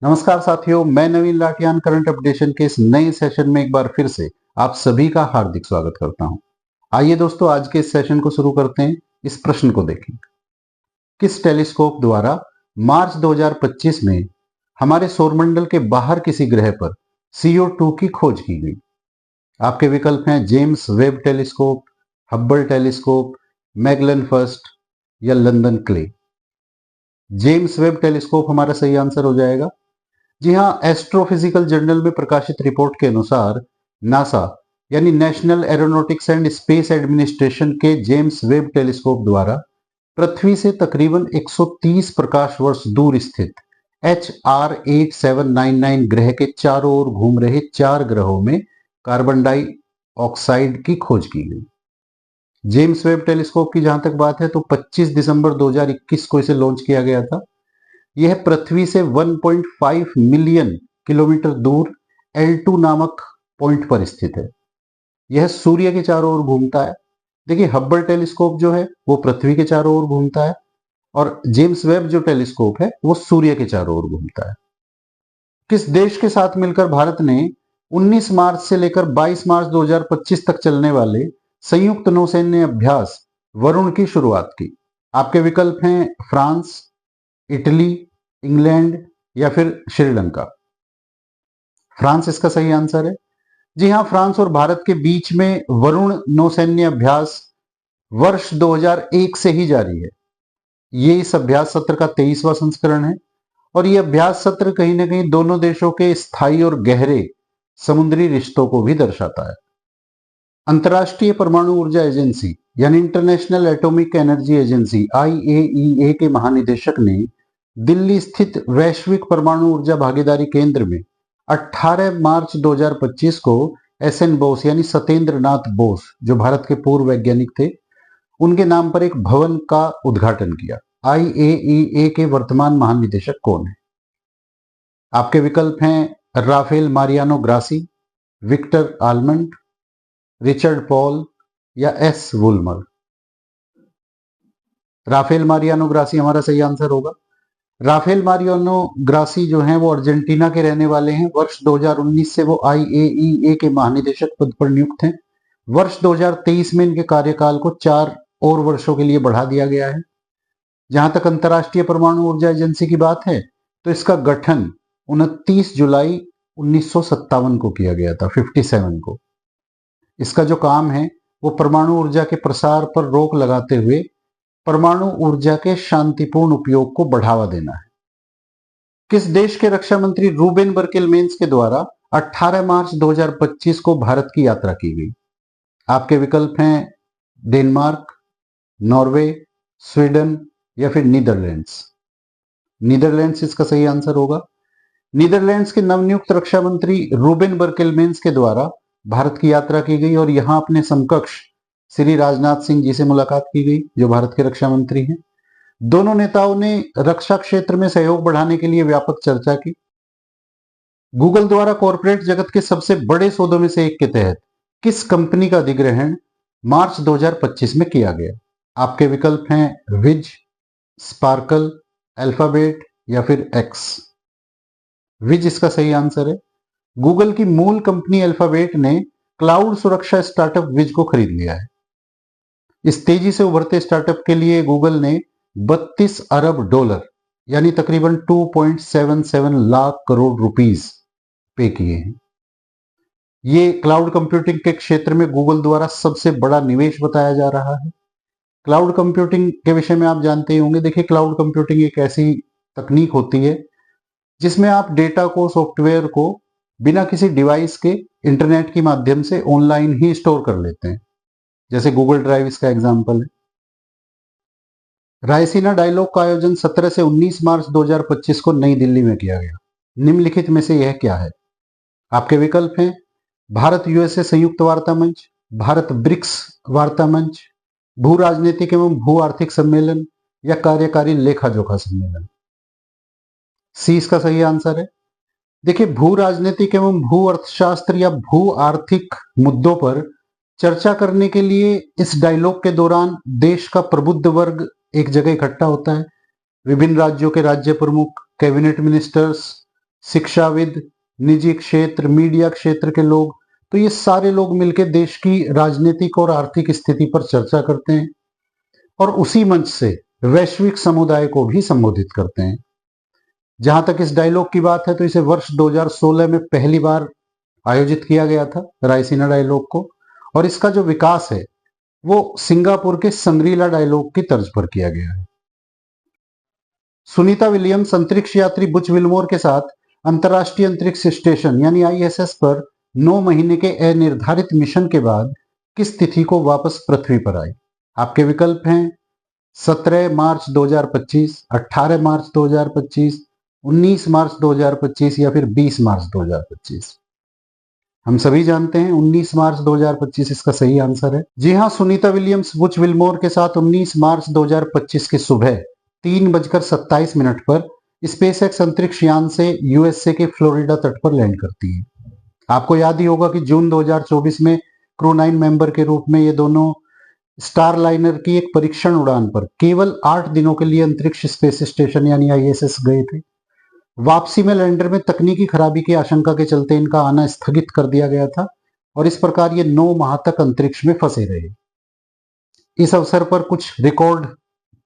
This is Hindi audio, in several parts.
नमस्कार साथियों, मैं नवीन लाठियान करंट अपडेशन के इस नए सेशन में एक बार फिर से आप सभी का हार्दिक स्वागत करता हूं। आइए दोस्तों, आज के इस सेशन को शुरू करते हैं। इस प्रश्न को देखें। किस टेलीस्कोप द्वारा मार्च 2025 में हमारे सौरमंडल के बाहर किसी ग्रह पर CO2 की खोज की गई? आपके विकल्प हैं James Webb telescope, Hubble telescope, Magellan first या London clay. James Webb telescope हमारा सही आंसर हो जाएगा। जी हाँ, एस्ट्रोफिजिकल जर्नल में प्रकाशित रिपोर्ट के अनुसार नासा यानी national aeronautics and space administration के जेम्स वेब टेलीस्कोप द्वारा पृथ्वी से तकरीबन 130 प्रकाश वर्ष दूर स्थित HR 8799 ग्रह के चारों ओर घूम रहे 4 ग्रहों में कार्बन डाइऑक्साइड की खोज की गई। जेम्स वेब टेलीस्कोप की जहां तक बात है तो 25 दिसंबर 2021 को इसे लॉन्च किया गया था। यह पृथ्वी से 1.5 मिलियन किलोमीटर दूर L2 नामक पॉइंट पर स्थित है। यह सूर्य के चारों ओर घूमता है। देखिए, हब्बल टेलीस्कोप जो है वो पृथ्वी के चारों ओर घूमता है और जेम्स वेब जो टेलीस्कोप है वो सूर्य के चारों ओर घूमता है। किस देश के साथ मिलकर भारत ने 19 मार्च से लेकर 22 मार्च 2025 तक चलने वाले संयुक्त नौसैन्य अभ्यास वरुण की शुरुआत की? आपके विकल्प हैं फ्रांस, इटली, इंग्लैंड या फिर श्रीलंका। फ्रांस इसका सही आंसर है। जी हां, फ्रांस और भारत के बीच में वरुण नौसैन्य अभ्यास वर्ष 2001 से ही जारी है। ये इस अभ्यास सत्र का 23वां संस्करण है और ये अभ्यास सत्र कहीं ना कहीं दोनों देशों के स्थायी और गहरे समुद्री रिश्तों को भी दर्शाता है। अंतर्राष्ट्रीय परमाणु ऊर्जा एजेंसी यानी international atomic energy agency IAEA के महानिदेशक ने दिल्ली स्थित वैश्विक परमाणु ऊर्जा भागीदारी केंद्र में 18 मार्च 2025 को SN बोस यानी सत्येंद्र नाथ बोस, जो भारत के पूर्व वैज्ञानिक थे, उनके नाम पर एक भवन का उद्घाटन किया। IAEA के वर्तमान महानिदेशक कौन है? आपके विकल्प हैं Rafael Mariano Grossi, Victor Almond, Richard Paul या S Woolmer. Rafael Mariano Grossi हमारा सही आंसर होगा। राफेल मारियानो ग्रासी जो हैं वो अर्जेंटीना के रहने वाले हैं। वर्ष 2019 से वो IAEA के महानिदेशक पद पर नियुक्त हैं। वर्ष 2023 में इनके कार्यकाल को 4 और वर्षों के लिए बढ़ा दिया गया है। जहां तक अंतर्राष्ट्रीय परमाणु ऊर्जा एजेंसी की बात है तो इसका गठन 29 जुलाई 1957 को किया गया था, 57 को। इसका जो काम है वो परमाणु ऊर्जा के प्रसार पर रोक लगाते हुए परमाणु ऊर्जा के शांतिपूर्ण उपयोग को बढ़ावा देना है। किस देश के रक्षा मंत्री रूबेन बर्केलमेंस के द्वारा 18 मार्च 2025 को भारत की यात्रा की गई? आपके विकल्प हैं डेनमार्क, नॉर्वे, स्वीडन या फिर नीदरलैंड्स। नीदरलैंड्स इसका सही आंसर होगा। नीदरलैंड्स के नवनियुक्त रक्षा मंत्री रूबेन बर्केलमेंस के द्वारा भारत की यात्रा की गई और यहां अपने समकक्ष श्री राजनाथ सिंह जी से मुलाकात की गई, जो भारत के रक्षा मंत्री हैं। दोनों नेताओं ने रक्षा क्षेत्र में सहयोग बढ़ाने के लिए व्यापक चर्चा की। गूगल द्वारा कॉरपोरेट जगत के सबसे बड़े सौदों में से एक के तहत किस कंपनी का अधिग्रहण मार्च 2025 में किया गया? आपके विकल्प हैं विज, स्पार्कल, अल्फाबेट या फिर एक्स। विज इसका सही आंसर है। गूगल की मूल कंपनी अल्फाबेट ने क्लाउड सुरक्षा स्टार्टअप विज को खरीद लिया है। इस तेजी से उभरते स्टार्टअप के लिए गूगल ने $32 अरब यानी तकरीबन 2.77 लाख करोड़ रुपीस पे किए हैं। ये क्लाउड कंप्यूटिंग के क्षेत्र में गूगल द्वारा सबसे बड़ा निवेश बताया जा रहा है। क्लाउड कंप्यूटिंग के विषय में आप जानते ही होंगे। देखिए, क्लाउड कंप्यूटिंग एक ऐसी तकनीक होती है जिसमें आप डेटा को, सॉफ्टवेयर को बिना किसी डिवाइस के इंटरनेट के माध्यम से ऑनलाइन ही स्टोर कर लेते हैं। जैसे गूगल ड्राइव इसका एग्जाम्पल है। रायसीना डायलॉग का आयोजन 17 से 19 मार्च 2025 को नई दिल्ली में किया गया। निम्नलिखित में से यह क्या है? आपके विकल्प हैं भारत USA संयुक्त वार्ता मंच, भारत ब्रिक्स वार्ता मंच, भू राजनीतिक एवं भू आर्थिक सम्मेलन या कार्यकारी लेखा जोखा सम्मेलन। सी इसका सही आंसर है। देखिए, भू राजनीतिक एवं भू अर्थशास्त्र या भू आर्थिक मुद्दों पर चर्चा करने के लिए इस डायलॉग के दौरान देश का प्रबुद्ध वर्ग एक जगह इकट्ठा होता है। विभिन्न राज्यों के राज्य प्रमुख, कैबिनेट मिनिस्टर्स शिक्षाविद, निजी क्षेत्र, मीडिया क्षेत्र के लोग, तो ये सारे लोग मिलकर देश की राजनीतिक और आर्थिक स्थिति पर चर्चा करते हैं और उसी मंच से वैश्विक समुदाय को भी संबोधित करते हैं। जहां तक इस डायलॉग की बात है तो इसे वर्ष 2016 में पहली बार आयोजित किया गया था, रायसीना डायलॉग को, और इसका जो विकास है वो सिंगापुर के संग्रीला डायलॉग की तर्ज पर किया गया है। सुनीता विलियम्स अंतरिक्ष यात्री बुच विल्मोर के साथ अंतर्राष्ट्रीय अंतरिक्ष स्टेशन यानी आईएसएस पर 9 महीने के अनिर्धारित मिशन के बाद किस तिथि को वापस पृथ्वी पर आई? आपके विकल्प हैं 17 मार्च 2025, 18 मार्च 2025, 19 मार्च 2025 या फिर 20 मार्च 2025। हम सभी जानते हैं 19 मार्च 2025 इसका सही आंसर है। जी हां, सुनीता विलियम्स बुच विल्मोर के साथ 19 मार्च 2025 की सुबह 3:27 पर स्पेसएक्स अंतरिक्ष यान से यूएसए के फ्लोरिडा तट पर लैंड करती है। आपको याद ही होगा कि जून 2024 में क्रू 9 मेंबर के रूप में ये दोनों स्टार लाइनर की एक परीक्षण उड़ान पर केवल 8 दिनों के लिए अंतरिक्ष स्पेस स्टेशन यानी आईएसएस गए थे। वापसी में लैंडर में तकनीकी खराबी की आशंका के चलते इनका आना स्थगित कर दिया गया था और इस प्रकार ये 9 माह तक अंतरिक्ष में फंसे रहे। इस अवसर पर कुछ रिकॉर्ड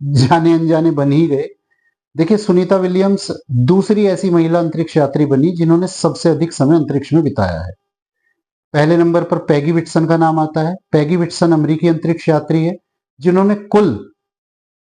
जाने अनजाने बन ही गए। देखिए, सुनीता विलियम्स दूसरी ऐसी महिला अंतरिक्ष यात्री बनी जिन्होंने सबसे अधिक समय अंतरिक्ष में बिताया है। पहले नंबर पर पैगी विटसन का नाम आता है। पैगी विटसन अमेरिकी अंतरिक्ष यात्री है जिन्होंने कुल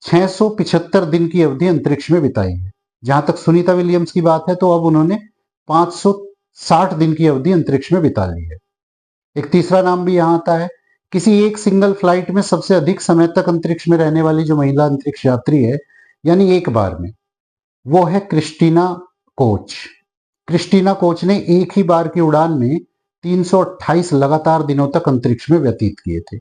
675 दिन की अवधि अंतरिक्ष में बिताई है। जहां तक सुनीता विलियम्स की बात है तो अब उन्होंने 560 दिन की अवधि अंतरिक्ष में बिता ली है। एक तीसरा नाम भी यहां आता है। किसी एक सिंगल फ्लाइट में सबसे अधिक समय तक अंतरिक्ष में रहने वाली जो महिला अंतरिक्ष यात्री है यानी एक बार में, वो है क्रिस्टीना कोच। क्रिस्टीना कोच ने एक ही बार की उड़ान में 328 लगातार दिनों तक अंतरिक्ष में व्यतीत किए थे।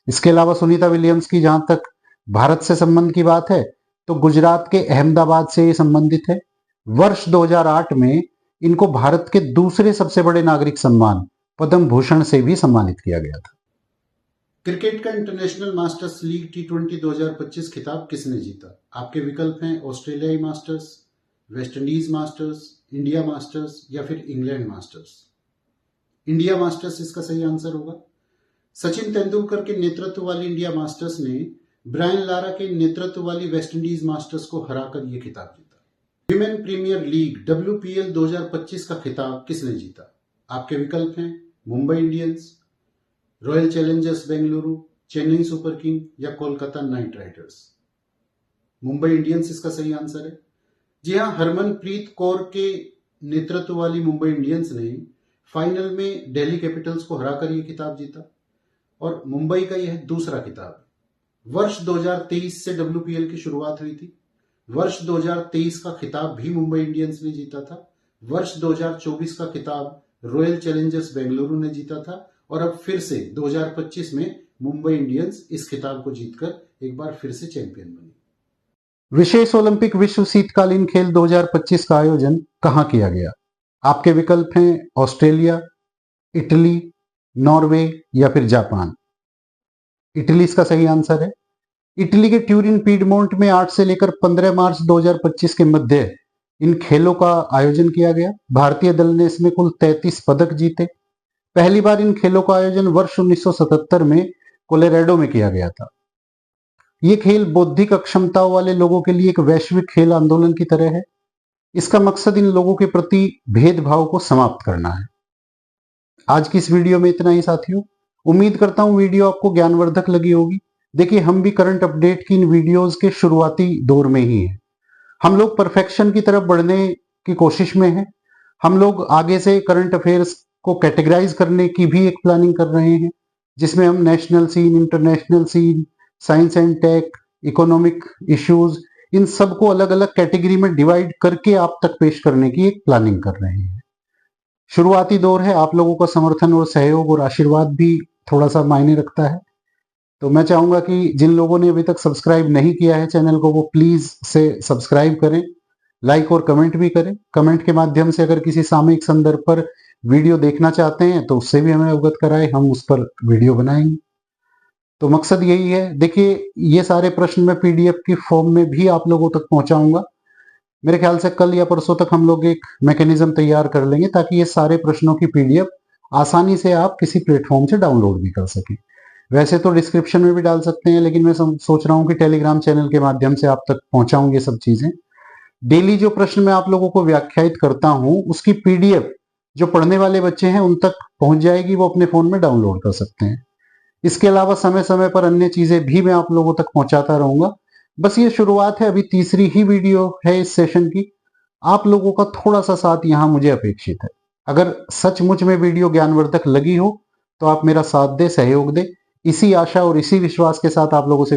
इसके अलावा सुनीता विलियम्स की जहां तक भारत से संबंध की बात है तो गुजरात के अहमदाबाद से ये संबंधित है। वर्ष 2008 में इनको भारत के दूसरे सबसे बड़े नागरिक सम्मान पद्म भूषण से भी सम्मानित किया गया था। क्रिकेट का इंटरनेशनल मास्टर्स लीग T20 2025 खिताब किसने जीता? आपके विकल्प हैं ऑस्ट्रेलियाई masters, West Indies masters, India masters या फिर इंग्लैंड मास्टर्स। इंडिया मास्टर्स इसका सही आंसर होगा। सचिन तेंदुलकर के नेतृत्व वाली इंडिया मास्टर्स ने ब्रायन लारा के नेतृत्व वाली वेस्ट इंडीज मास्टर्स को हराकर यह खिताब जीता। विमेन प्रीमियर लीग WPL 2025 का खिताब किसने जीता? आपके विकल्प हैं Mumbai Indians, royal challengers Bengaluru, Chennai super king या Kolkata knight riders. Mumbai Indians इसका सही आंसर है। जी हां, हरमनप्रीत कौर के नेतृत्व वाली मुंबई इंडियंस ने फाइनल में दिल्ली कैपिटल्स को हराकर यह खिताब जीता और मुंबई का यह दूसरा खिताब है। वर्ष 2023 से WPL की शुरुआत हुई थी। वर्ष 2023 का खिताब भी मुंबई इंडियंस ने जीता था। वर्ष 2024 का खिताब रॉयल चैलेंजर्स बेंगलुरु ने जीता था और अब फिर से 2025 में मुंबई इंडियंस इस खिताब को जीतकर एक बार फिर से चैंपियन बनी। विशेष ओलंपिक विश्व शीतकालीन खेल 2025 का आयोजन कहां किया गया? आपके विकल्प हैं ऑस्ट्रेलिया, इटली, नॉर्वे या फिर जापान। इटली इसका सही आंसर है। इटली के ट्यूरिन पीडमोंट में 8 से लेकर 15 मार्च 2025 के मध्य इन खेलों का आयोजन किया गया। भारतीय दल ने इसमें कुल 33 पदक जीते। पहली बार इन खेलों का आयोजन वर्ष 1977 में कोलोराडो में किया गया था। ये खेल बौद्धिक अक्षमताओं वाले लोगों के लिए एक वैश्विक खेल आंदोलन की तरह है। इसका मकसद इन लोगों के प्रति भेदभाव को समाप्त करना है। आज की इस वीडियो में इतना ही साथियों। उम्मीद करता हूं वीडियो आपको ज्ञानवर्धक लगी होगी। देखिए, हम भी करंट अपडेट की इन वीडियोस के शुरुआती दौर में ही हैं। हम लोग परफेक्शन की तरफ बढ़ने की कोशिश में हैं। हम लोग आगे से करंट अफेयर्स को कैटेगराइज करने की भी एक प्लानिंग कर रहे हैं, जिसमें हम national scene, international scene, science and tech, economic issues, इन सबको अलग अलग कैटेगरी में डिवाइड करके आप तक पेश करने की एक प्लानिंग कर रहे हैं। शुरुआती दौर है, आप लोगों का समर्थन और सहयोग और आशीर्वाद भी थोड़ा सा मायने रखता है। तो मैं चाहूंगा कि जिन लोगों ने अभी तक सब्सक्राइब नहीं किया है चैनल को, वो प्लीज से सब्सक्राइब करें, लाइक और कमेंट भी करें। कमेंट के माध्यम से अगर किसी सामयिक संदर्भ पर वीडियो देखना चाहते हैं तो उससे भी हमें अवगत कराएं, हम उस पर वीडियो बनाएंगे। तो मकसद यही है। देखिए, ये सारे प्रश्न मैं PDF की फॉर्म में भी आप लोगों तक पहुंचाऊंगा। मेरे ख्याल से कल या परसों तक हम लोग एक मैकेनिज्म तैयार कर लेंगे ताकि ये सारे प्रश्नों की पीडीएफ आसानी से आप किसी प्लेटफॉर्म से डाउनलोड भी कर सकें। वैसे तो डिस्क्रिप्शन में भी डाल सकते हैं, लेकिन मैं सोच रहा हूँ कि टेलीग्राम चैनल के माध्यम से आप तक पहुंचाऊं ये सब चीजें। डेली जो प्रश्न मैं आप लोगों को व्याख्यायित करता हूं उसकी पीडीएफ जो पढ़ने वाले बच्चे हैं उन तक पहुंच जाएगी, वो अपने फोन में डाउनलोड कर सकते हैं। इसके अलावा समय समय पर अन्य चीजें भी मैं आप लोगों तक पहुंचाता रहूंगा। बस ये शुरुआत है, अभी तीसरी ही वीडियो है इस सेशन की। आप लोगों का थोड़ा सा साथ यहाँ मुझे अपेक्षित है। अगर सचमुच में वीडियो ज्ञानवर्धक लगी हो तो आप मेरा साथ दे, सहयोग दे। इसी आशा और इसी विश्वास के साथ आप लोगों से